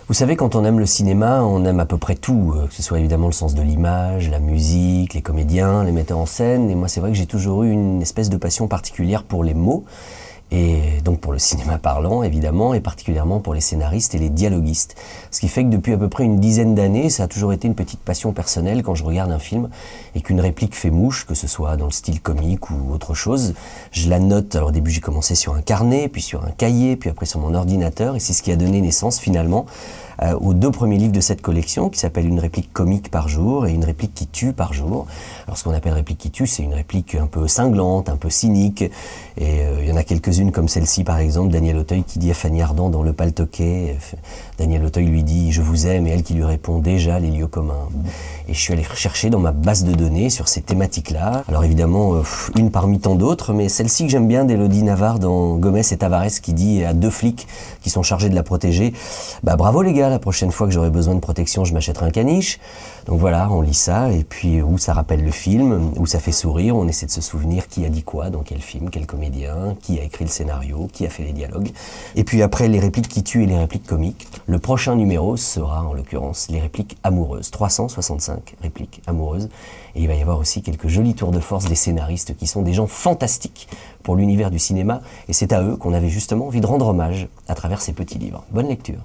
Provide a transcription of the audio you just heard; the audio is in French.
Vous savez, quand on aime le cinéma, on aime à peu près tout, que ce soit évidemment le sens de l'image, la musique, les comédiens, les metteurs en scène. Et moi, c'est vrai que j'ai toujours eu une espèce de passion particulière pour les mots, et donc pour le cinéma parlant, évidemment, et particulièrement pour les scénaristes et les dialoguistes. Ce qui fait que depuis à peu près une dizaine d'années, ça a toujours été une petite passion personnelle quand je regarde un film et qu'une réplique fait mouche, que ce soit dans le style comique ou autre chose. Je la note. Alors au début, j'ai commencé sur un carnet, puis sur un cahier, puis après sur mon ordinateur, et c'est ce qui a donné naissance finalement aux deux premiers livres de cette collection, qui s'appelle Une réplique comique par jour et Une réplique qui tue par jour. Alors ce qu'on appelle réplique qui tue, c'est une réplique un peu cinglante, un peu cynique, et il y en a quelques-unes comme celle-ci par exemple, Daniel Auteuil qui dit à Fanny Ardant dans Le Paltoquet, Daniel Auteuil lui dit « Je vous aime » et elle qui lui répond « Déjà les lieux communs ». Et je suis allé rechercher dans ma base de données sur ces thématiques-là. Alors évidemment, une parmi tant d'autres, mais celle-ci que j'aime bien d'Élodie Navarre dans Gomez et Tavares qui dit à deux flics qui sont chargés de la protéger « Bah bravo les gars, la prochaine fois que j'aurai besoin de protection, je m'achèterai un caniche ». Donc voilà, on lit ça, et puis où ça rappelle le film, où ça fait sourire, on essaie de se souvenir qui a dit quoi, dans quel film, quel comédien, qui a écrit le scénario, qui a fait les dialogues. Et puis après, les répliques qui tuent et les répliques comiques. Le prochain numéro sera, en l'occurrence, les répliques amoureuses. 365 répliques amoureuses. Et il va y avoir aussi quelques jolis tours de force des scénaristes qui sont des gens fantastiques pour l'univers du cinéma. Et c'est à eux qu'on avait justement envie de rendre hommage à travers ces petits livres. Bonne lecture.